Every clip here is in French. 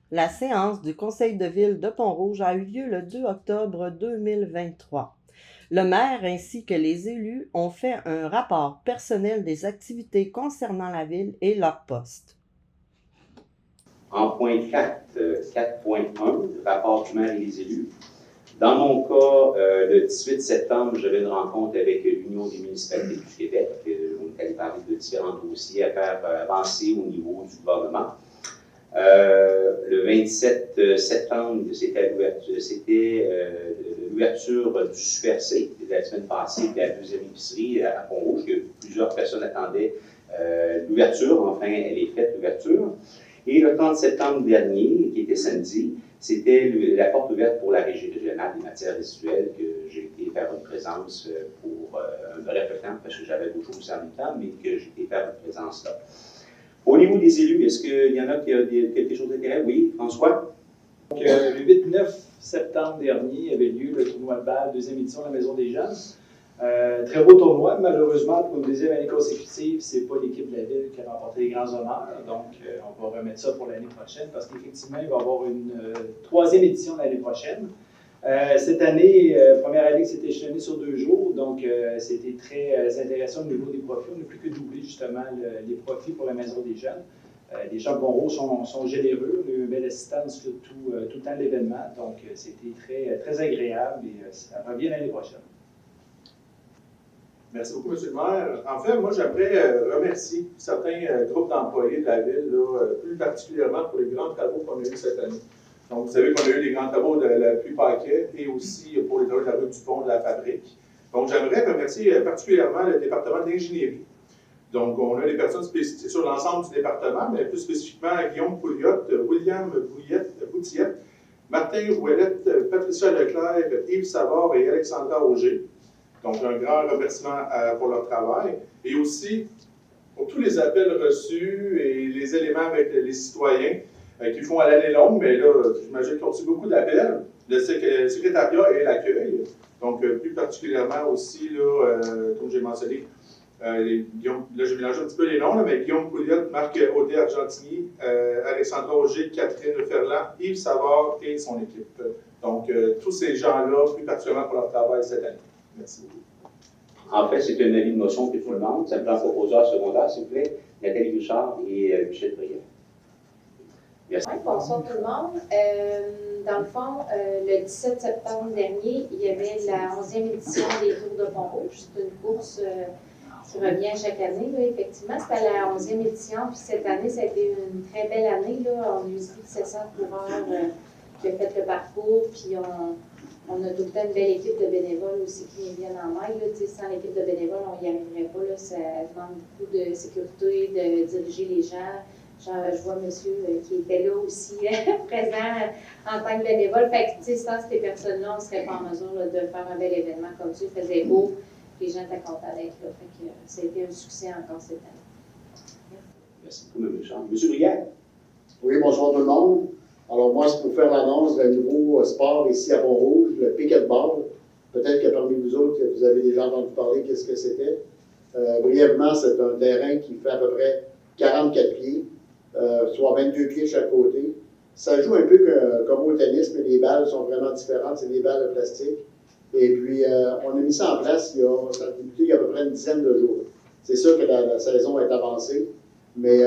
La séance du Conseil de ville de Pont-Rouge a eu lieu le 2 octobre 2023. Le maire ainsi que les élus ont fait un rapport personnel des activités concernant la ville et leur poste. En point 4, 4.1, rapport du maire et des élus. Dans mon cas, le 18 septembre, j'avais une rencontre avec l'Union des municipalités du Québec. On est allé parler de différents dossiers à faire avancer au niveau du gouvernement. Le 27 septembre, c'était l'ouverture du Super C de la semaine passée, puis la deuxième épicerie à Pont-Rouge, que plusieurs personnes attendaient l'ouverture. Enfin, elle est faite, l'ouverture. Et le 30 septembre dernier, qui était samedi, c'était la porte ouverte pour la Régie régionale des matières résiduelles, que j'ai été faire une présence pour un bref temps, parce que j'avais d'autres choses en même temps, mais que j'ai été faire une présence là. Au niveau des élus, est-ce qu'il y en a qui a quelque chose d'intéressant? Oui, François? Donc, le 8-9 septembre dernier avait lieu le tournoi de balle, deuxième édition de la Maison des Jeunes. Très beau tournoi. Malheureusement, pour une deuxième année consécutive, ce n'est pas l'équipe de la ville qui a remporté les grands honneurs. Donc, on va remettre ça pour l'année prochaine parce qu'effectivement, il va y avoir une troisième édition l'année prochaine. Cette année, première année qui s'est échelonnée sur 2 jours, donc c'était très intéressant au niveau des profits. On n'a plus que doublé justement les profits pour la Maison des Jeunes. Les gens de Pont-Rouge sont généreux, on a eu une belle assistance tout le temps de l'événement, donc c'était très agréable et ça revient l'année prochaine. Merci beaucoup, M. le maire. En fait, moi, j'aimerais remercier certains groupes d'employés de la ville, là, plus particulièrement pour les grands travaux qu'on a eus cette année. Donc, vous savez qu'on a eu les grands travaux de la pluie Paquet et aussi pour les travaux de la rue du Pont de la Fabrique. Donc, j'aimerais remercier particulièrement le département d'ingénierie. Donc, on a des personnes spécifiques sur l'ensemble du département, mais plus spécifiquement Guillaume Pouliot, William Boutillette, Martin Ouellette, Patricia Leclerc, Yves Savard et Alexandra Auger. Donc, un grand remerciement pour leur travail. Et aussi pour tous les appels reçus et les éléments avec les citoyens qui font à l'année longue, mais là, j'imagine qu'ils ont reçu beaucoup d'appels, le secrétariat et l'accueil. Donc, plus particulièrement aussi, là, comme j'ai mentionné, là, j'ai mélangé un petit peu les noms, là, mais Guillaume Pouliot, Marc Audet-Argentini, Alexandra Auger, Catherine Ferland, Yves Savard et son équipe. Donc, tous ces gens-là, plus particulièrement pour leur travail cette année. Merci beaucoup. En fait, c'est un avis de motion que tout le monde. Ça me prend proposeur secondaire, s'il vous plaît. Nathalie Bouchard et Michel Briand. Merci. Oui, bonsoir tout le monde. Dans le fond, le 17 septembre dernier, il y avait la 11e édition des Tours de Pont-Rouge. C'est une course qui revient chaque année, là, effectivement. C'était la 11e édition, puis cette année, ça a été une très belle année. Là. On a eu 700 coureurs qui ont fait le parcours, puis on a tout le temps une belle équipe de bénévoles aussi qui viennent en aide. Là. Sans l'équipe de bénévoles, on n'y arriverait pas. Là. Ça demande beaucoup de sécurité, de diriger les gens. Genre, je vois monsieur qui était là aussi, présent en tant que bénévole. Fait que, sans ces personnes-là, on ne serait pas en mesure là, de faire un bel événement comme ça. Il faisait beau, les gens étaient contents d'être là. Fait que ça a été un succès encore cette année. Merci beaucoup, M. Charles. M. Briand. Oui, bonsoir tout le monde. Alors moi, c'est pour faire l'annonce d'un nouveau sport ici à Pont-Rouge, le pickleball. Peut-être que parmi vous autres, vous avez déjà entendu parler qu'est-ce que c'était. Brièvement, c'est un terrain qui fait à peu près 44 pieds, soit 22 pieds de chaque côté. Ça joue un peu comme au tennis, mais les balles sont vraiment différentes. C'est des balles de plastique. Et puis, on a mis ça en place ça a débuté il y a à peu près une dizaine de jours. C'est sûr que la saison est avancée. Mais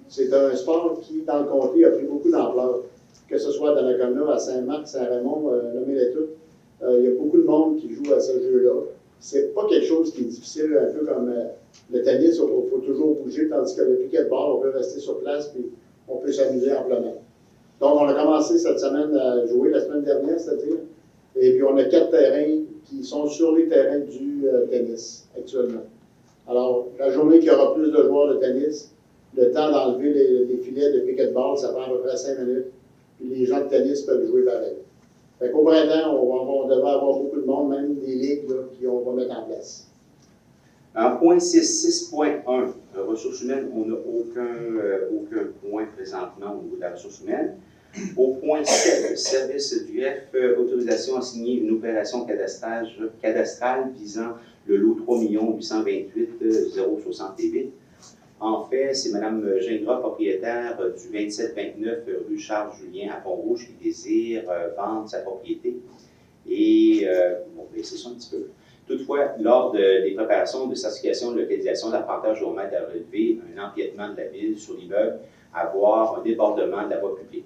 c'est un sport qui, dans le comté, a pris beaucoup d'ampleur. Que ce soit dans la commune, à Saint-Marc, Saint-Raymond, nommez-les toutes. Il y a beaucoup de monde qui joue à ce jeu-là. C'est pas quelque chose qui est difficile, un peu comme le tennis, il faut toujours bouger, tandis que le pickleball, on peut rester sur place puis on peut s'amuser amplement. Donc, on a commencé cette semaine à jouer, la semaine dernière, c'est-à-dire. Et puis, on a 4 terrains qui sont sur les terrains du tennis, actuellement. Alors, la journée qu'il y aura plus de joueurs de tennis, le temps d'enlever les filets de pickleball, ça prend à peu près 5 minutes. Puis les gens de tennis peuvent jouer pareil. Fait qu'au printemps, on devrait avoir beaucoup de monde, même des ligues qu'on va mettre en place. En point 6.1, ressources humaines, on n'a aucun point présentement au niveau de la ressource humaine. Au point 7, service du greffe, autorisation à signer une opération cadastrale visant le lot 3 828 068. En fait, c'est Mme Gingras, propriétaire du 27-29 rue Charles-Julien à Pont-Rouge, qui désire vendre sa propriété. Et, bon, c'est ça un petit peu. Toutefois, lors des préparations de certification de localisation, l'arpenteur géomètre a relevé un empiètement de la ville sur l'immeuble, à voir un débordement de la voie publique.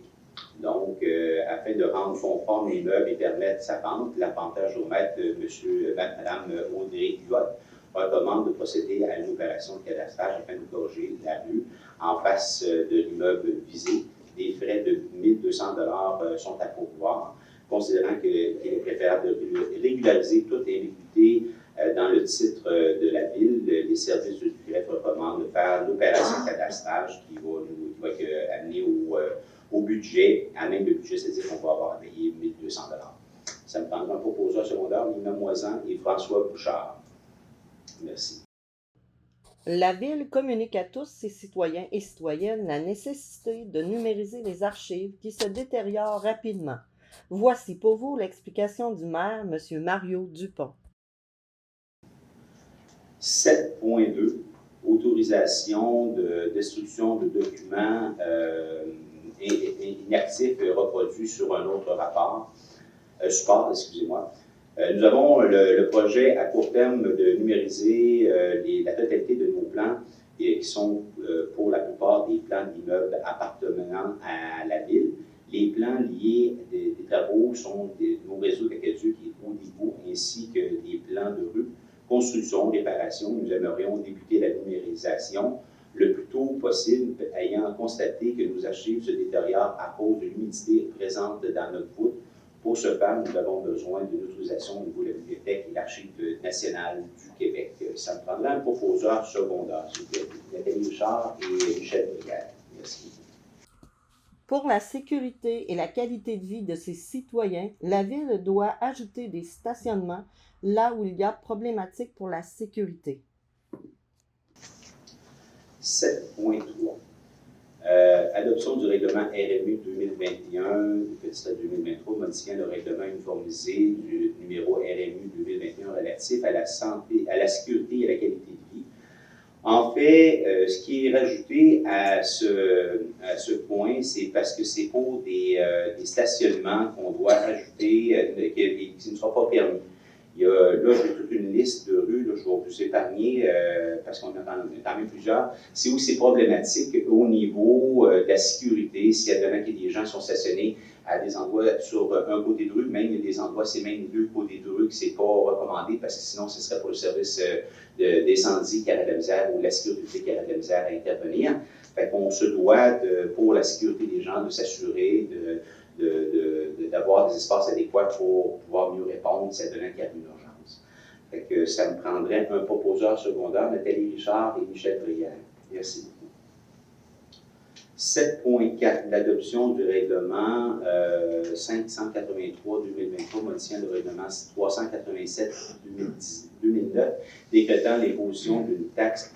Donc, afin de rendre conforme l'immeuble et permettre sa vente, l'arpenteur géomètre, Mme Audrey Huot, recommande de procéder à une opération de cadastrage afin de corriger la rue en face de l'immeuble visé. Des frais de 1 200 $ sont à pourvoir, considérant qu'il est préférable de régulariser toute ambiguïté dans le titre de la ville. Les services du greffe recommandent de faire l'opération de cadastrage qui va amener au budget, à même le budget, c'est-à-dire qu'on va avoir à payer 1 200 $. Ça me prendra un proposeur secondaire, Nina Moisan et François Bouchard. Merci. La Ville communique à tous ses citoyens et citoyennes la nécessité de numériser les archives qui se détériorent rapidement. Voici pour vous l'explication du maire, M. Mario Dupont. 7.2, autorisation de destruction de documents inactifs reproduits sur un autre support, excusez-moi. Nous avons le projet à court terme de numériser la totalité de nos plans qui sont pour la plupart des plans d'immeubles appartenant à la ville. Les plans liés des travaux sont nos réseaux d'aqueduc et haut niveau, ainsi que des plans de rue, construction, réparation. Nous aimerions débuter la numérisation le plus tôt possible, ayant constaté que nos archives se détériorent à cause de l'humidité présente dans notre voûte. Pour ce faire, nous avons besoin d'une autorisation au niveau de la Bibliothèque et l'Archive nationale du Québec. Ça me prendra un proposeur secondaire, s'il vous plaît. Nathalie Richard et Michel Brière. Merci. Pour la sécurité et la qualité de vie de ses citoyens, la Ville doit ajouter des stationnements là où il y a problématique pour la sécurité. 7.3. Adoption du règlement RMU 2021, petit 2023, modifiant le règlement uniformisé du numéro RMU 2021 relatif à la santé, à la sécurité et à la qualité de vie. En fait, ce qui est rajouté à ce point, c'est parce que c'est pour des stationnements qu'on doit ajouter qui ne sont pas permis. Il y a, là, j'ai toute une liste de rues, là, je vais vous épargner parce qu'on a quand même plusieurs. C'est où c'est problématique au niveau de la sécurité, s'il y a des gens qui sont stationnés à des endroits sur un côté de rue, même il y a des endroits, c'est même deux côtés de rue que c'est pas recommandé parce que sinon ce serait pour le service d'incendie qui aurait de la misère ou la sécurité qui aurait de la misère à intervenir. Fait qu'on se doit, pour la sécurité des gens, de s'assurer d'avoir des espaces adéquats pour pouvoir mieux répondre si advenant qu'il y a une urgence. Fait que ça me prendrait un proposeur secondaire, Nathalie Richard et Michel Brière. Merci beaucoup. 7.4, l'adoption du règlement 583-2023, modifiant le règlement 387-2009, décrétant l'imposition d'une taxe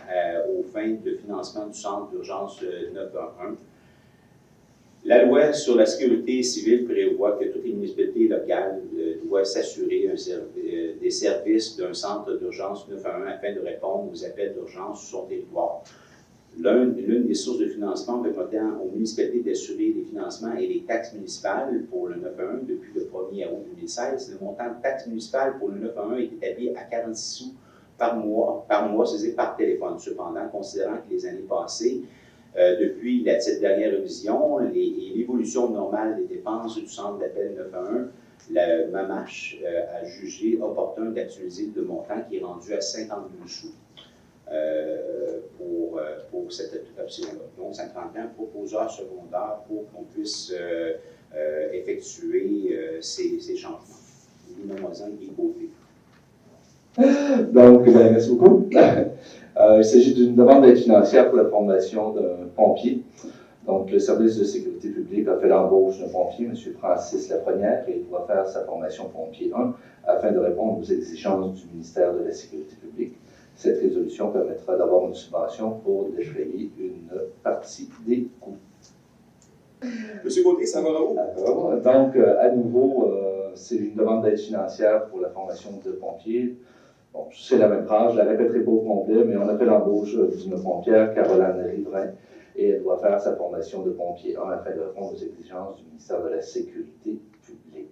aux fins de financement du centre d'urgence 911. La loi sur la sécurité civile prévoit que toutes les municipalités locales doivent s'assurer des services d'un centre d'urgence 911 afin de répondre aux appels d'urgence sur son territoire. L'une des sources de financement permettant aux municipalités d'assurer les financements et les taxes municipales pour le 911 depuis le 1er août 2016. Le montant de taxes municipales pour le 911 est établi à 46 sous par mois, c'est-à-dire par téléphone. Cependant, considérant que les années passées, depuis cette dernière révision et l'évolution normale des dépenses du centre d'appel 911, la MAMACH a jugé opportun d'actualiser le montant qui est rendu à 52 sous pour cette option-là. Donc, ça prendrait un proposeur secondaire pour qu'on puisse effectuer ces changements. Lina Moisan et Gauthier. Donc, merci beaucoup. Il s'agit d'une demande d'aide financière pour la formation d'un pompier. Donc, le service de sécurité publique a fait l'embauche d'un pompier, M. Francis Lapremière, et il doit faire sa formation pompier 1 afin de répondre aux exigences du ministère de la Sécurité publique. Cette résolution permettra d'avoir une subvention pour défrayer une partie des coûts. Monsieur Gauthier, ça va où? Donc, à nouveau, c'est une demande d'aide financière pour la formation de pompiers. Bon, c'est la même phrase, je ne la répéterai pas au complet, mais on a fait l'embauche d'une pompière, Caroline Riverain, et elle doit faire sa formation de pompier 1 afin de répondre aux exigences du ministère de la Sécurité publique.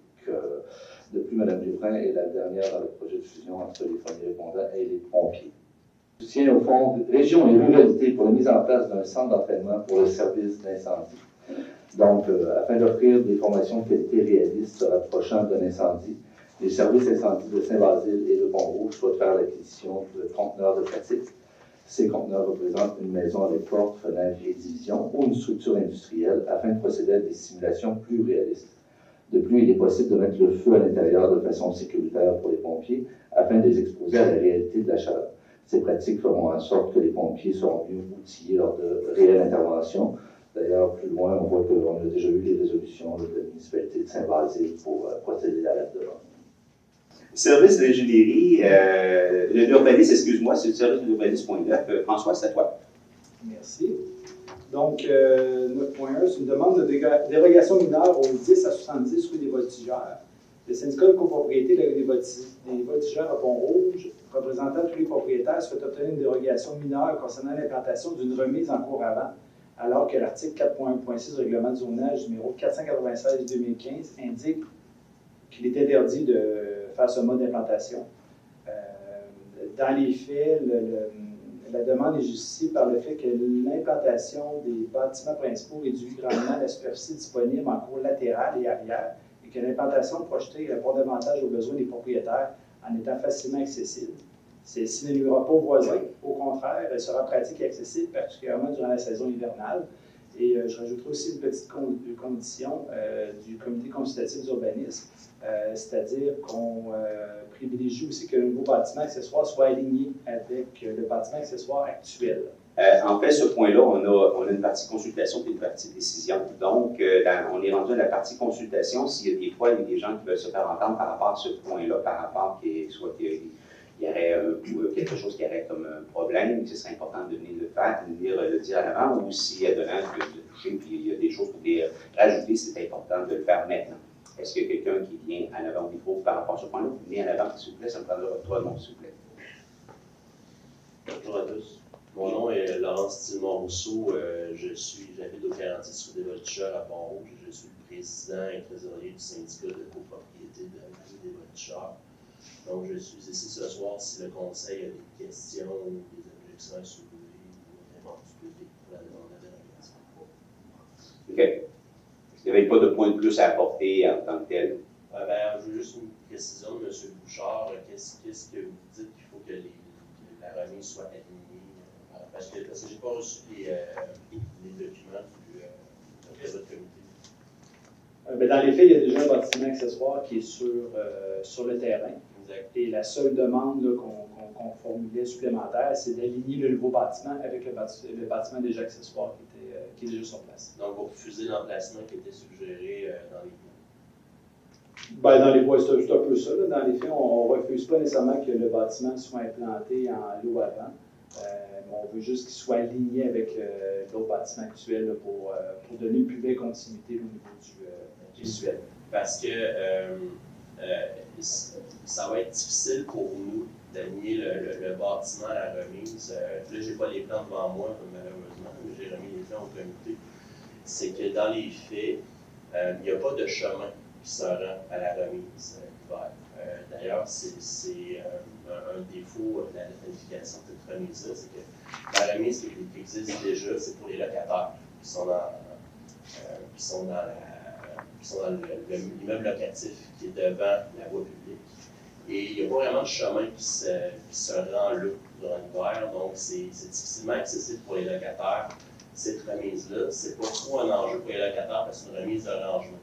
De plus, Mme Riverain est la dernière dans le projet de fusion entre les premiers répondants et les pompiers. Soutien au fonds Région et Ruralité pour la mise en place d'un centre d'entraînement pour le service d'incendie. Donc, afin d'offrir des formations de qualité réalistes rapprochant d'un incendie, les services incendies de Saint-Basile et de Pont-Rouge souhaitent faire l'acquisition de conteneurs de pratique. Ces conteneurs représentent une maison avec porte, fenêtre et division ou une structure industrielle afin de procéder à des simulations plus réalistes. De plus, il est possible de mettre le feu à l'intérieur de façon sécuritaire pour les pompiers afin de les exposer à la réalité de la chaleur. Ces pratiques feront en sorte que les pompiers seront mieux outillés lors de réelles interventions. D'ailleurs, plus loin, on voit qu'on a déjà eu les résolutions de la municipalité de Saint-Basile pour procéder à l'alerte de l'ordre. Service d'ingénierie, de l'urbanisme, excuse-moi, c'est le service de l'urbanisme.9. François, c'est à toi. Merci. Donc, 9.1, c'est une demande de dérogation mineure au 10 à 70 rue des Voltigeurs. Le syndicat de copropriété des Voltigeurs à Pont-Rouge, représentant tous les propriétaires, souhaite obtenir une dérogation mineure concernant l'implantation d'une remise en cours avant, alors que l'article 4.1.6 du règlement de zonage numéro 496-2015 indique qu'il est interdit de faire ce mode d'implantation. Dans les faits, la demande est justifiée par le fait que l'implantation des bâtiments principaux réduit grandement la superficie disponible en cours latéral et arrière et que l'implantation projetée répond davantage aux besoins des propriétaires en étant facilement accessible. Celle-ci ne nuira pas aux voisins. Au contraire, elle sera pratique et accessible, particulièrement durant la saison hivernale. Et je rajouterai aussi une petite condition du comité consultatif d'urbanisme, c'est-à-dire qu'on privilégie aussi que le nouveau bâtiment accessoire soit aligné avec le bâtiment accessoire actuel. En fait, ce point-là, on a une partie consultation et une partie décision. Donc, on est rendu à la partie consultation. S'il y a des fois, il y a des gens qui veulent se faire entendre par rapport à ce point-là, par rapport soit qu'il y aurait quelque chose qui aurait comme un problème, ce serait important de venir le faire, de venir le dire à l'avant, ou s'il y a de toucher, puis il y a des choses pour les rajouter, c'est important de le faire maintenant. Est-ce qu'il y a quelqu'un qui vient en avant au micro par rapport à ce point-là? Venez en avant, s'il vous plaît, ça me prendra votre nom, s'il vous plaît. Bonjour à tous. Mon nom est Laurence Tillemont-Rousseau. J'habite au 46 rue des Voltigeurs à Pont-Rouge. Je suis le président et trésorier du syndicat de copropriété de la rue des Voltigeurs. Donc, je suis ici ce soir si le conseil a des questions ou des objections à soulever ou vraiment du public pour la demande de dérogation. OK. Est-ce qu'il n'y avait pas de point de plus à apporter en tant que tel? Je veux juste une précision de M. Bouchard. Qu'est-ce que vous dites qu'il faut que la remise soit alignée? Parce que je n'ai pas reçu les documents de votre comité. Dans les faits, il y a déjà un bâtiment accessoire qui est sur le terrain. Exact. Et la seule demande qu'on formulait supplémentaire, c'est d'aligner le nouveau bâtiment avec le bâtiment déjà accessoire qui est déjà sur place. Donc, vous refusez l'emplacement qui était suggéré dans les voies? Dans les voies, c'est un peu ça. Là. Dans les faits, on ne refuse pas nécessairement que le bâtiment soit implanté en lot avant. On veut juste qu'il soit aligné avec l'autre bâtiment actuel là, pour donner une plus belle continuité au niveau du visuel. Parce que ça va être difficile pour nous d'aligner le bâtiment à la remise. Là, je n'ai pas les plans devant moi, malheureusement, mais j'ai remis les plans au comité. C'est que dans les faits, il n'y a pas de chemin qui se rend à la remise l'hiver. D'ailleurs, c'est un défaut de la planification de cette remise-là, c'est que la remise qui existe déjà, c'est pour les locataires qui sont dans l'immeuble locatif qui est devant la voie publique. Et il n'y a pas vraiment de chemin qui se rend là durant l'hiver, donc c'est difficilement accessible pour les locataires. Cette remise-là, c'est pas trop un enjeu pour les locataires parce que c'est une remise de rangement.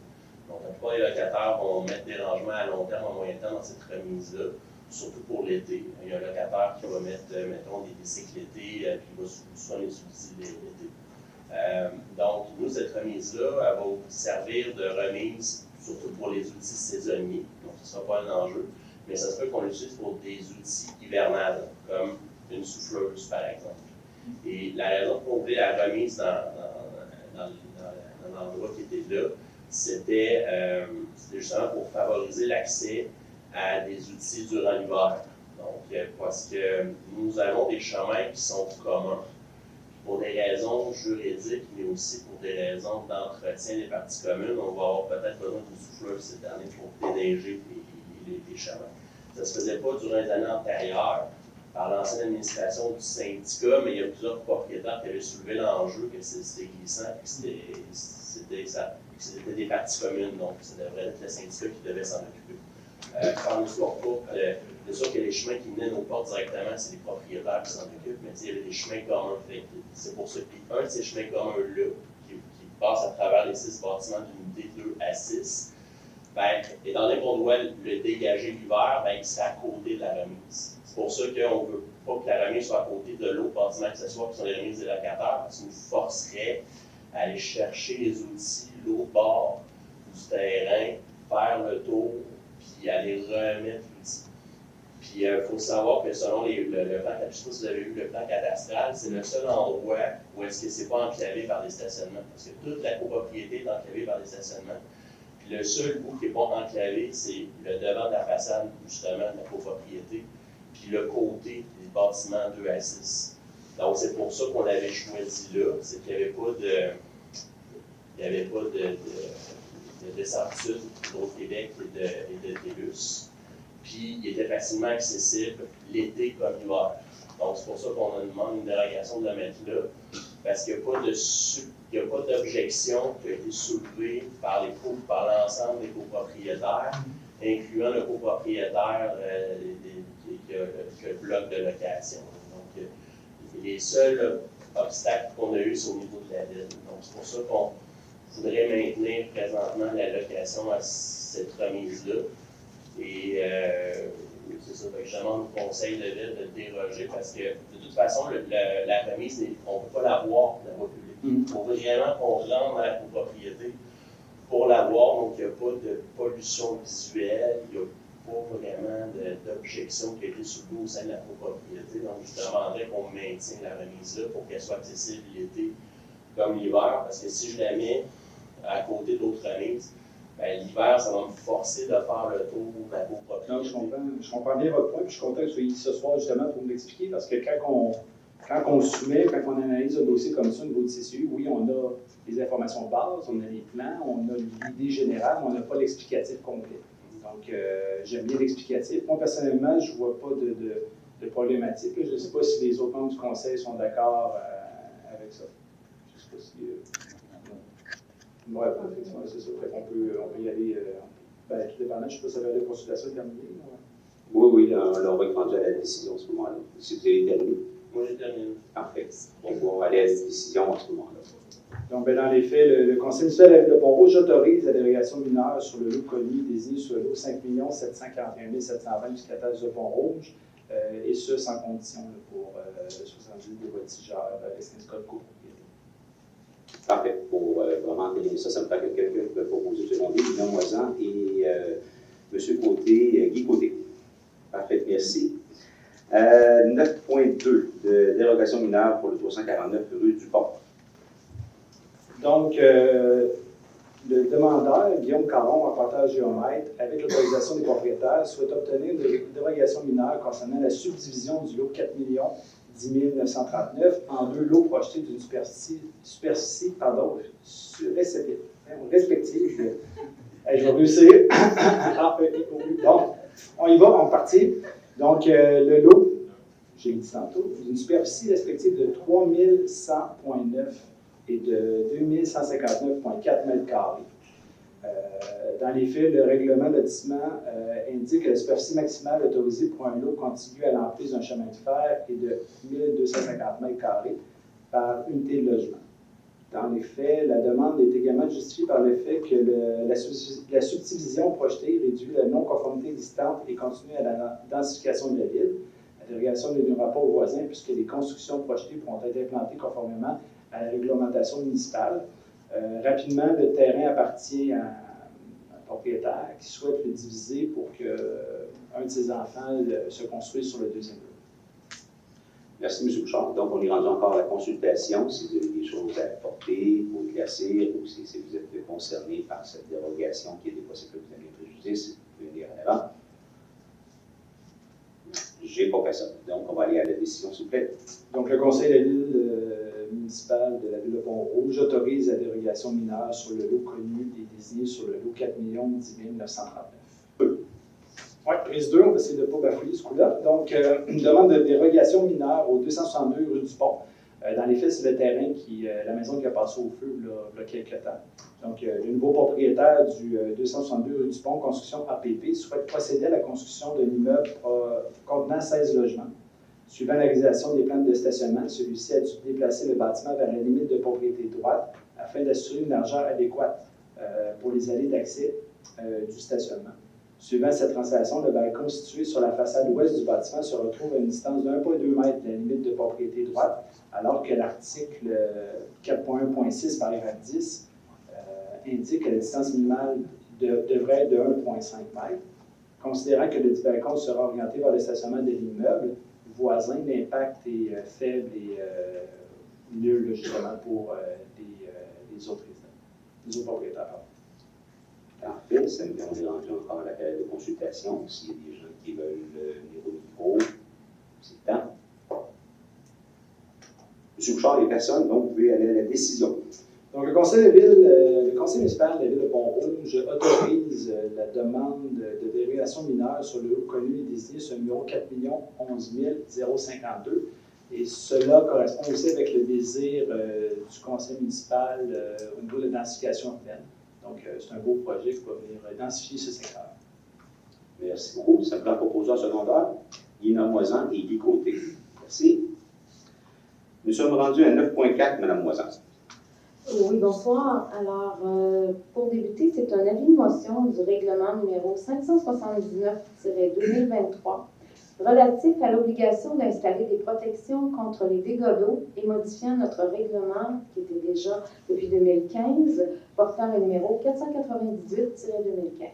Donc, la plupart des locataires vont mettre des rangements à long terme, à moyen terme dans cette remise-là, surtout pour l'été. Il y a un locataire qui va mettre, mettons, des bicycles l'été, puis il va souvent les utiliser l'été. Donc, nous, cette remise-là, elle va servir de remise, surtout pour les outils saisonniers, donc ce ne sera pas un enjeu, mais ça se peut qu'on l'utilise pour des outils hivernales, comme une souffleuse, par exemple. Et la raison pour laquelle la remise dans l'endroit qui était là, c'était justement pour favoriser l'accès à des outils durant l'hiver. Donc, parce que nous avons des chemins qui sont communs pour des raisons juridiques, mais aussi pour des raisons d'entretien des parties communes. On va avoir peut-être besoin d'une souffleuse cette année pour déneiger les chemins. Ça ne se faisait pas durant les années antérieures par l'ancienne administration du syndicat, mais il y a plusieurs propriétaires qui avaient soulevé l'enjeu que c'était glissant et que c'était des parties communes, donc ça devrait être le syndicat qui devait s'en occuper. Faire une histoire courte, c'est sûr que les chemins qui menaient nos portes directement, c'est les propriétaires qui s'en occupent, mais il y avait des chemins communs. C'est pour ça qu'un de ces chemins communs-là, qui passe à travers les 6 bâtiments d'unité 2 à 6, ben, étant donné qu'on doit le dégager l'hiver, ben, il serait à côté de la remise. C'est pour ça qu'on ne veut pas que la remise soit à côté de l'autre bâtiment accessoire qui sont les remises des locataires, parce que ça nous forcerait à aller chercher les outils, l'autre bord du terrain, faire le tour, puis aller remettre l'outil. Puis il faut savoir que selon le plan, je ne sais pas si vous avez vu le plan cadastral, c'est le seul endroit où est-ce que c'est pas enclavé par des stationnements. Parce que toute la copropriété est enclavée par des stationnements. Puis le seul bout qui n'est pas enclavé, c'est le devant de la façade, justement, de la copropriété, puis le côté des bâtiments 2 à 6. Donc c'est pour ça qu'on l'avait choisi là, c'est qu'il n'y avait pas de certitude d'Hydro-Québec et de TELUS. Puis il était facilement accessible l'été comme l'hiver. Donc c'est pour ça qu'on demande une dérogation de le mettre là, parce qu'il n'y a pas d'objection qui a été soulevée par l'ensemble des copropriétaires, incluant le copropriétaire qui a le bloc de location. Donc les seuls obstacles qu'on a eus, c'est au niveau de la ville. Donc c'est pour ça qu'on voudrait maintenir présentement la location à cette remise-là. Et c'est ça, que je demande au conseil de ville de déroger parce que de toute façon, la remise, on ne peut pas l'avoir de la voie publique. Il faut vraiment qu'on rentre dans la copropriété pour l'avoir, donc il n'y a pas de pollution visuelle, il n'y a pas vraiment d'objection qui a été soulevée au sein de la copropriété. Donc je demanderais qu'on maintienne la remise là pour qu'elle soit accessible l'été comme l'hiver, parce que si je la mets à côté d'autres remises, ben, l'hiver, ça va me forcer de faire le tour de la copropriété. Non, je comprends bien votre point, puis je suis content que vous soyez ici ce soir justement pour nous l'expliquer, parce que quand on soumet, quand on analyse un dossier comme ça au niveau du CCU, oui, on a les informations de base, on a les plans, on a l'idée générale, mais on n'a pas l'explicatif complet. Donc, j'aime bien l'explicatif. Moi, personnellement, je ne vois pas de problématique. Je ne sais pas si les autres membres du conseil sont d'accord avec ça. Je ne sais pas si... Oui, effectivement, c'est ça. On peut y aller. Tout dépendant. Je ne sais pas si ça va être la consultation terminée. Oui, là, on va être rendu à la décision à ce moment-là. Si vous avez terminé. Moi, j'ai terminé. Parfait. On va aller à la décision à ce moment-là. Donc, dans les faits, le Conseil municipal de Pont-Rouge autorise la délégation mineure sur le lot connu désigné sur le lot 5 741 720 du catalogue de Pont-Rouge, et ce, sans condition là, pour le 70 des voltigeurs des syndicats de copropriété. Parfait. Pour vraiment terminer ça, ça me fait que quelqu'un peut proposer ce nom Lilian Moisan et M. Côté, Guy Côté. Parfait, merci. 9.2 de dérogation mineure pour le 349 rue du Pont. Donc, le demandeur, Guillaume Caron, apporteur géomètre, avec l'autorisation des propriétaires, souhaite obtenir une dérogation mineure concernant la subdivision du lot 4 10 939 en 2 lots projetés d'une superficie respective. Je vais réussir. Bon, on y va, on partit. Donc, le lot, j'ai dit tantôt, d'une superficie respective de 3100,9 et de 2159,4 mètres carrés. Dans les faits, le règlement de lotissement indique que la superficie maximale autorisée pour un lot contigu à l'emprise d'un chemin de fer est de 1250 mètres carrés par unité de logement. Dans les faits, la demande est également justifiée par le fait que la subdivision projetée réduit la non-conformité existante et continue à la densification de la ville. La dérogation ne donnera pas aux voisins puisque les constructions projetées pourront être implantées conformément à la réglementation municipale. Rapidement, le terrain appartient à un propriétaire qui souhaite le diviser pour qu'un de ses enfants se construise sur le deuxième lot. Merci, M. Bouchard. Donc, on est rendu encore à la consultation. Si vous avez des choses à apporter ou éclaircir, ou si vous êtes concerné par cette dérogation qui est des possibles que vous avez préjugés, si vous pouvez venir en avant. J'ai pas personne. Donc, on va aller à la décision, s'il vous plaît. Donc, le Conseil de la ville municipale de la ville de Pont-Rouge autorise la dérogation mineure sur le lot connu et désigné sur le lot 4 10 939. Oui, prise 2, on va essayer de ne pas bafouiller ce coup-là. Donc, une demande de dérogation mineure au 262 rue du Pont. Dans les faits, c'est le terrain la maison qui a passé au feu il y a quelques temps. Donc, le nouveau propriétaire du 262 rue du Pont, construction APP, souhaite procéder à la construction d'un immeuble contenant 16 logements. Suivant la réalisation des plans de stationnement, celui-ci a dû déplacer le bâtiment vers la limite de propriété droite afin d'assurer une largeur adéquate pour les allées d'accès du stationnement. Suivant cette translation, le balcon situé sur la façade ouest du bâtiment se retrouve à une distance de 1,2 m de la limite de propriété droite, alors que l'article 4.1.6, paragraphe 10, indique que la distance minimale devrait être de 1,5 m. Considérant que le dit balcon sera orienté vers le stationnement de l'immeuble voisin, l'impact est faible et nul justement pour les autres résidents, les autres propriétaires. Parfait, ça me on est rendu encore à la période de consultation. S'il y a des gens qui veulent venir au micro, c'est le temps. M. Bouchard, les personnes, donc vous pouvez aller à la décision. Donc, le conseil municipal de la ville de Pont-Rouge autorise la demande de dérogation mineure sur le lot connu et désigné sur le numéro 4 011 052. Et cela correspond aussi avec le désir du conseil municipal au niveau de la densification urbaine. Donc, c'est un beau projet qui va venir densifier ce secteur. Merci beaucoup. Ça me prend proposeur secondaire, Guy Moisan et Guy Côté. Merci. Nous sommes rendus à 9.4, Mme Moisan. Oui, bonsoir. Alors, pour débuter, c'est un avis de motion du règlement numéro 579-2023 relatif à l'obligation d'installer des protections contre les dégâts d'eau et modifiant notre règlement, qui était déjà depuis 2015, portant le numéro 498-2015.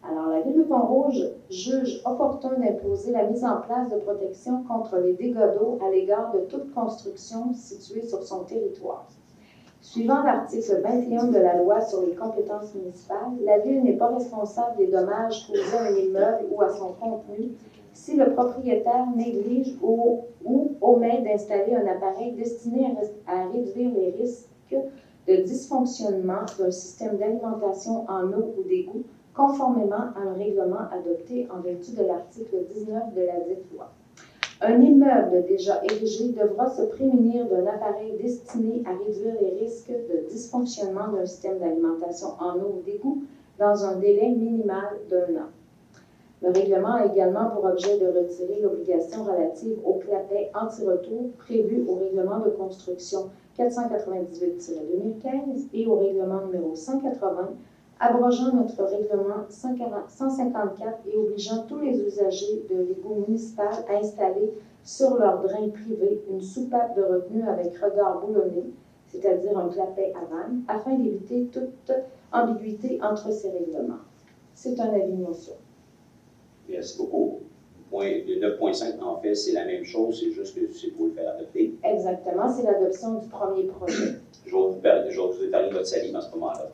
Alors, la Ville de Pont-Rouge juge opportun d'imposer la mise en place de protections contre les dégâts d'eau à l'égard de toute construction située sur son territoire. Suivant l'article 21 de la loi sur les compétences municipales, la Ville n'est pas responsable des dommages causés à un immeuble ou à son contenu si le propriétaire néglige ou omet d'installer un appareil destiné à réduire les risques de dysfonctionnement d'un système d'alimentation en eau ou d'égout, conformément à un règlement adopté en vertu de l'article 19 de la dite loi. Un immeuble déjà érigé devra se prémunir d'un appareil destiné à réduire les risques de dysfonctionnement d'un système d'alimentation en eau ou d'égout dans un délai minimal d'1 an. Le règlement a également pour objet de retirer l'obligation relative au clapet anti-retour prévu au règlement de construction 498-2015 et au règlement numéro 180, abrogeant notre règlement 154 et obligeant tous les usagers de l'égout municipal à installer sur leur drain privé une soupape de retenue avec regard boulonné, c'est-à-dire un clapet à vanne, afin d'éviter toute ambiguïté entre ces règlements. C'est un avis de motion. Merci beaucoup. Le 9.5, en fait, c'est la même chose, c'est juste que c'est pour le faire adopter. Exactement, c'est l'adoption du premier projet. Je vais vous épargner votre salive en ce moment-là.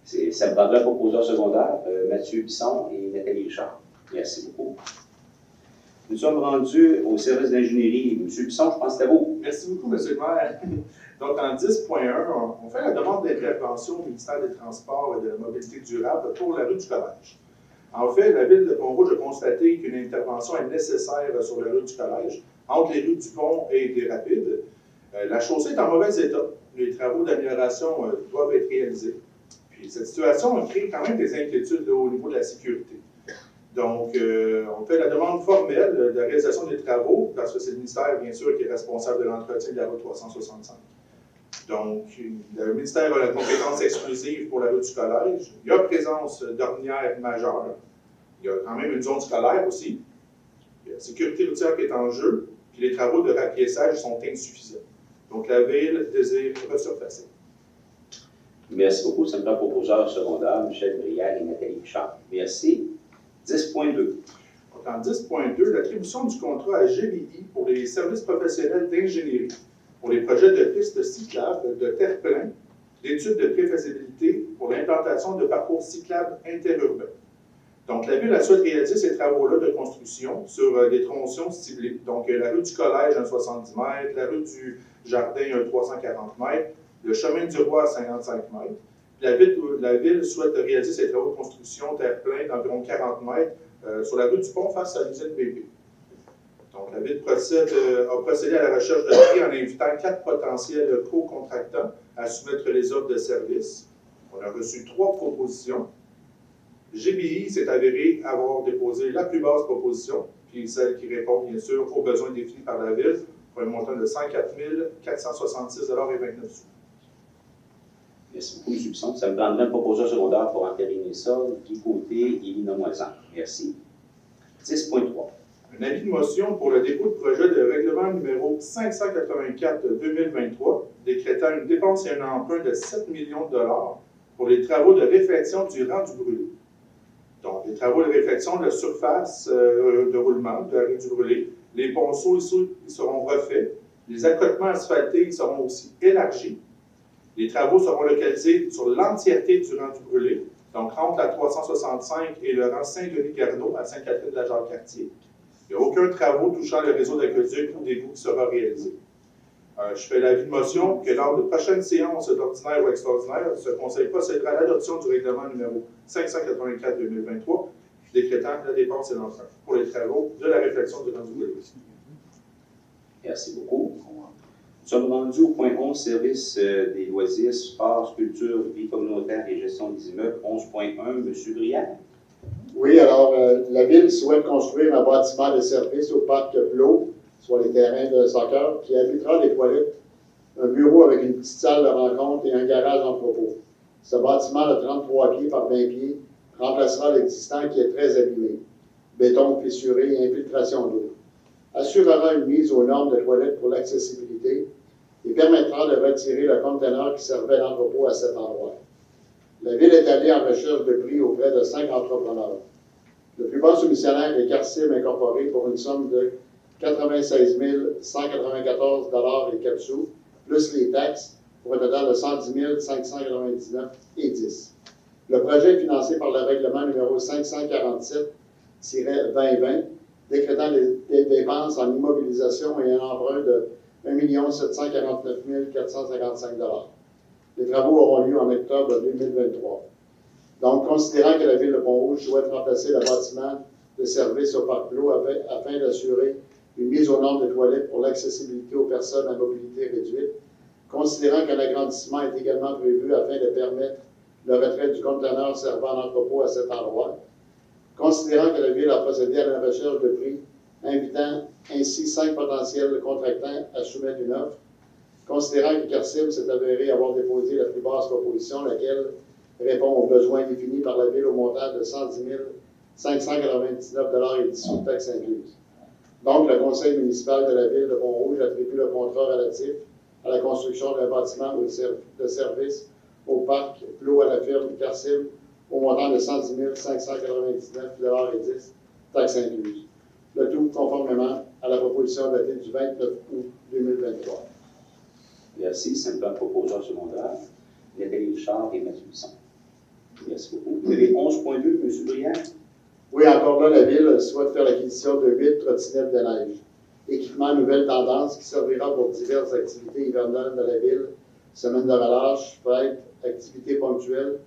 Ça me prendra un proposeur secondaire, Mathieu Bisson et Nathalie Richard. Merci beaucoup. Nous sommes rendus au service d'ingénierie. M. Bisson, je pense que c'est à vous. Merci beaucoup, M. le maire. Donc, en 10.1, on fait la demande d'intervention au ministère des Transports et de la Mobilité durable pour la rue du Collège. En fait, la Ville de Pont-Rouge a constaté qu'une intervention est nécessaire sur la rue du Collège, entre les rues du Pont et des Rapides. La chaussée est en mauvais état. Les travaux d'amélioration doivent être réalisés. Puis, cette situation crée quand même des inquiétudes au niveau de la sécurité. Donc, on fait la demande formelle de la réalisation des travaux, parce que c'est le ministère, bien sûr, qui est responsable de l'entretien de la route 365. Donc, le ministère a la compétence exclusive pour la rue du Collège. Il y a présence d'ornières majeures. Il y a quand même une zone scolaire aussi. Il y a la sécurité routière qui est en jeu, puis les travaux de rapiessage sont insuffisants. Donc, la Ville désire resurfacer. Merci beaucoup. Ça me prend proposeur secondaire, Michel Brière et Nathalie Richard. Merci. 10.2. Donc, en 10.2, l'attribution du contrat à GBI pour les services professionnels d'ingénierie pour les projets de pistes cyclables, de terre-plein, d'études de préfaisabilité pour l'implantation de parcours cyclables interurbains. Donc, la Ville a souhaité réaliser ces travaux-là de construction sur des tronçons ciblés. Donc, la rue du Collège, un 70 mètres, la rue du Jardin, un 340 mètres, le chemin du Roi à 55 mètres. La Ville souhaite réaliser ces travaux de construction terre-plein d'environ 40 mètres sur la rue du Pont face à l'usine BP. Donc, la Ville a procédé à la recherche de prix en invitant 4 potentiels co-contractants à soumettre les offres de service. On a reçu 3 propositions. GBI s'est avéré avoir déposé la plus basse proposition, puis celle qui répond bien sûr aux besoins définis par la Ville, pour un montant de 104 466,29 $. Merci beaucoup, M. Bisson. Ça me prendrait un proposeur secondaire pour entériner ça. Guy Côté et Lina Moisan. Merci. 10.3. Un avis de motion pour le dépôt de projet de règlement numéro 584-2023, décrétant une dépense et un emprunt de 7 millions de dollars pour les travaux de réfection du rang du brûlé. Donc, les travaux de réfection de la surface de roulement de la rue du Brûlé. Les ponceaux ici, ils seront refaits. Les accotements asphaltés ils seront aussi élargis. Les travaux seront localisés sur l'entièreté du rang du Brûlé, donc entre la 365 et le rang Saint-Denis-Garneau à Sainte-Catherine-de-la-Jacques-Cartier. Il n'y a aucun travaux touchant le réseau d'aqueduc ou d'égout qui sera réalisé. Je fais l'avis de motion que lors de prochaines séances d'ordinaire ou extraordinaire, ce Conseil procédera à l'adoption du règlement numéro 584-2023, décrétant la dépense et l'emprunt pour les travaux de la réflexion du rang du Brûlé. Merci beaucoup. Nous sommes rendus au point 11, service des loisirs, sports, culture, vie communautaire et gestion des immeubles. 11.1, M. Brière. Oui, alors, la Ville souhaite construire un bâtiment de service au parc Plot, soit les terrains de soccer, qui abritera des toilettes, un bureau avec une petite salle de rencontre et un garage entrepôt. Ce bâtiment de 33 pieds par 20 pieds remplacera l'existant qui est très abîmé. Béton fissuré et infiltration d'eau. Assurera une mise aux normes de toilettes pour l'accessibilité et permettra de retirer le conteneur qui servait d'entrepôt à cet endroit. La Ville est allée en recherche de prix auprès de 5 entrepreneurs. Le plus bas soumissionnaire est Carsim Incorporé pour une somme de 96 194 $ et 4 sous, plus les taxes, pour un total de 110 599,10 $. Le projet est financé par le règlement numéro 547-2020, décrétant des dépenses en immobilisation et un emprunt de 1 749 455 $. Les travaux auront lieu en octobre 2023. Donc, considérant que la Ville de Pont-Rouge souhaite remplacer le bâtiment de service au Parc Plot afin d'assurer une mise aux normes de toilettes pour l'accessibilité aux personnes à mobilité réduite, considérant qu'un agrandissement est également prévu afin de permettre le retrait du conteneur servant d'entrepôt à cet endroit, considérant que la Ville a procédé à la recherche de prix, invitant ainsi 5 potentiels contractants à soumettre une offre, considérant que Carsim s'est avéré avoir déposé la plus basse proposition, laquelle répond aux besoins définis par la Ville au montant de 110 599,10 $, taxes incluses. Donc, le Conseil municipal de la Ville de Pont-Rouge attribue le contrat relatif à la construction d'un bâtiment de service au parc Plot à la firme Carsim au montant de 110 599,10 $, taxes incluses. Le tout conformément à la proposition datée du 29 août 2023. Merci. Simplement proposeur secondaire. Nathalie Richard et Mathieu Bisson. Merci beaucoup. Vous avez 11.2, M. Brière. Oui, encore là, la Ville souhaite faire l'acquisition de 8 trottinettes de neige. Équipement nouvelle tendance qui servira pour diverses activités hivernales de la Ville, semaines de relâche, fêtes, activités ponctuelles,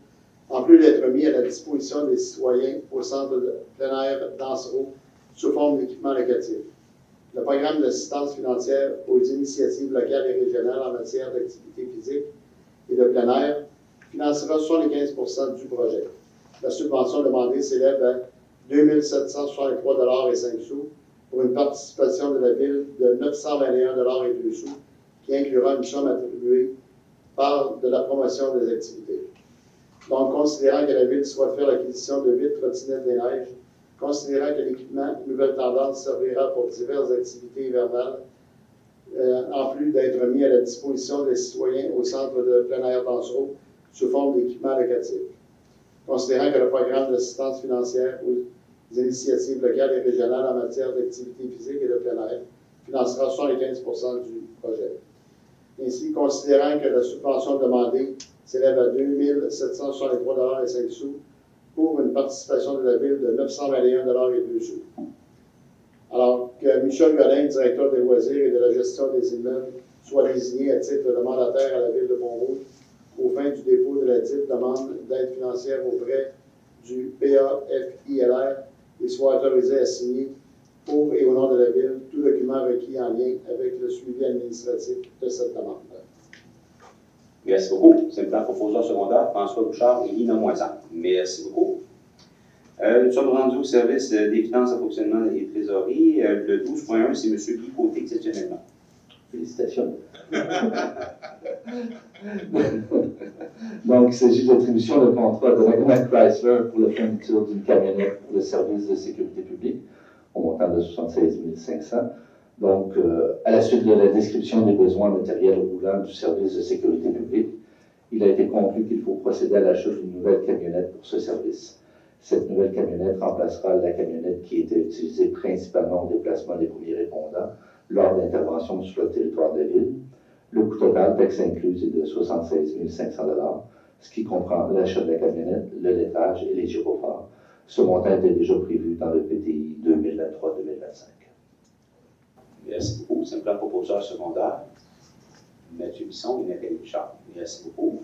en plus d'être mis à la disposition des citoyens au centre de plein air d'Ansereau sous forme d'équipement locatif. Le programme d'assistance financière aux initiatives locales et régionales en matière d'activité physique et de plein air financera 75% du projet. La subvention demandée s'élève à 2 763,05 $ pour une participation de la Ville de 921,02 $, qui inclura une somme attribuée par de la promotion des activités. Donc, considérant que la Ville souhaite faire l'acquisition de 8 trottinettes des neiges, considérant que l'équipement Nouvelle Tendance servira pour diverses activités hivernales, en plus d'être mis à la disposition des citoyens au centre de plein air d'Ansereau sous forme d'équipement locatif. Considérant que le programme d'assistance financière aux initiatives locales et régionales en matière d'activité physique et de plein air financera 75% du projet. Ainsi, considérant que la subvention demandée s'élève à 2 763,05 $ pour une participation de la Ville de 921,02 $. Alors que Michel Godin, directeur des loisirs et de la gestion des immeubles, soit désigné à titre de mandataire à la Ville de Pont-Rouge aux fins du dépôt de la dite demande d'aide financière auprès du PAFILR et soit autorisé à signer pour et au nom de la Ville tout document requis en lien avec le suivi administratif de cette demande. Merci beaucoup. C'est le plan proposeur secondaire, François Bouchard et Lina Moisan. Merci beaucoup. Nous sommes rendus au service des finances, à fonctionnement et trésorerie. Le 12.1, c'est M. Guy Côté, exceptionnellement. Félicitations. Donc, il s'agit de l'attribution de contrat de Wagner Chrysler pour la fourniture d'une camionnette pour le service de sécurité publique au montant de 76 500. Donc, à la suite de la description des besoins matériels roulants du service de sécurité publique, il a été conclu qu'il faut procéder à l'achat d'une nouvelle camionnette pour ce service. Cette nouvelle camionnette remplacera la camionnette qui était utilisée principalement au déplacement des premiers répondants lors d'interventions sur le territoire de la ville. Le coût total, taxes incluses, est de 76 500 $, ce qui comprend l'achat de la camionnette, le lettrage et les gyrophares. Ce montant était déjà prévu dans le PTI 2023-2025. Merci beaucoup. C'est un plan proposeur secondaire. Mathieu Bisson et Nathalie Bouchard. Merci beaucoup.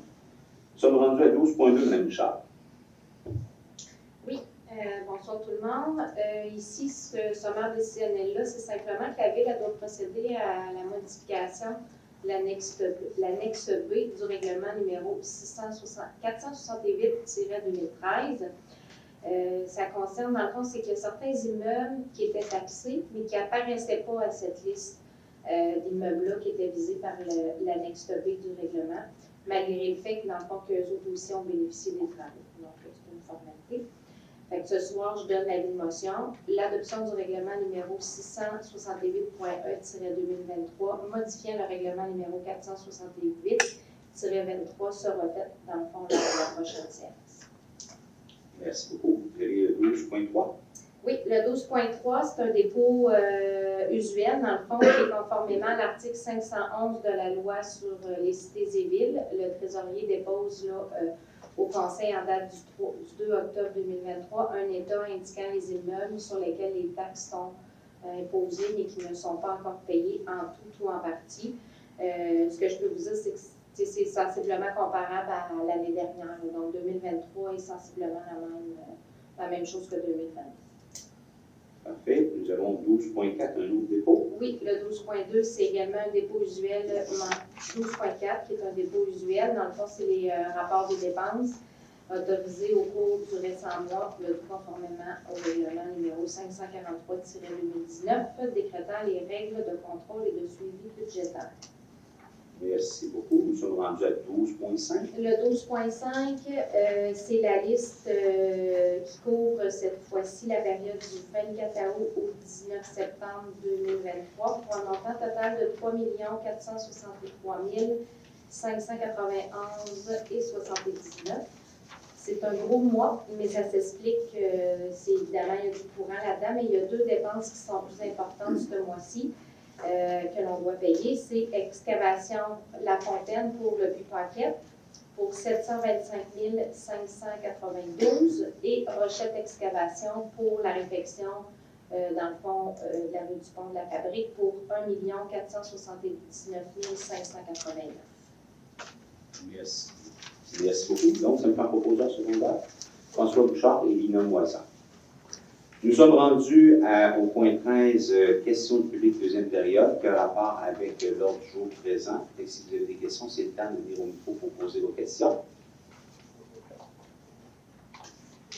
Nous sommes rendus à 12.2, Mme Bouchard. Bonsoir tout le monde. Ici, ce sommaire décisionnel-là, c'est simplement que la Ville doit procéder à la modification de l'annexe B du règlement numéro 468-2013. Ça concerne, dans le fond, c'est qu'il y a certains immeubles qui étaient taxés, mais qui n'apparaissaient pas à cette liste d'immeubles-là qui étaient visés par l'annexe B du règlement, malgré le fait que, dans le fond, qu'eux autres aussi ont bénéficié des travaux. Donc, c'est une formalité. Fait que ce soir, je donne l'avis de motion. L'adoption du règlement numéro 668.1-2023, modifiant le règlement numéro 468-23, sera faite dans le fond lors de la prochaine séance. Merci beaucoup. Vous avez le 12.3. Oui, le 12.3, c'est un dépôt usuel, dans le fond, qui est conformément à l'article 511 de la loi sur les cités et villes. Le trésorier dépose là, au Conseil en date du 2 octobre 2023 un état indiquant les immeubles sur lesquels les taxes sont imposées mais qui ne sont pas encore payées en tout ou en partie. Ce que je peux vous dire, c'est que c'est sensiblement comparable à l'année dernière. Donc 2023 est sensiblement la même chose que 2022. Parfait. Nous avons 12.4, un nouveau dépôt. Oui, le 12.2, c'est également un dépôt usuel. 12.4, qui est un dépôt usuel. Dans le fond, c'est les rapports des dépenses autorisés au cours du récent mois, le tout conformément au règlement numéro 543-2019, décrétant les règles de contrôle et de suivi budgétaire. Merci beaucoup. Nous sommes rendus à 12.5. Le 12.5, c'est la liste qui couvre cette fois-ci la période du 24 août au 19 septembre 2023 pour un montant total de 3 463 591,79 $. C'est un gros mois, mais ça s'explique. C'est évidemment, il y a du courant là-dedans, mais il y a deux dépenses qui sont plus importantes ce mois-ci. Que l'on doit payer, c'est excavation La Fontaine pour le Puy-Paquette pour 725 592 et Rochette Excavation pour la réfection dans le fond de la rue du Pont de la Fabrique pour 1 479 589. Merci. Merci beaucoup. Donc, c'est un plan proposeur secondaire. François Bouchard et Lina Moisan. Nous sommes rendus au point 13, questions du public deuxième période, qui a rapport avec l'ordre du jour présent. Et si vous avez des questions, c'est le temps de venir au micro pour poser vos questions.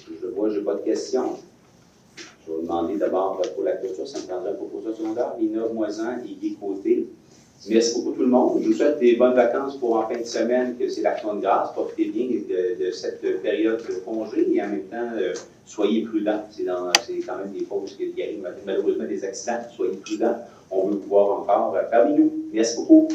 Je vois, je n'ai pas de questions. Je vais demander d'abord pour la clôture, ça me prendra un proposeur secondaire, Lina Moisan et Guy Côté. Merci beaucoup tout le monde. Je vous souhaite des bonnes vacances pour en fin de semaine, que c'est l'Action de grâce. Profitez bien de cette période de congé et en même temps, soyez prudents. C'est quand même des causes qui arrivent malheureusement des accidents. Soyez prudents. On veut vous voir encore parmi nous. Merci beaucoup.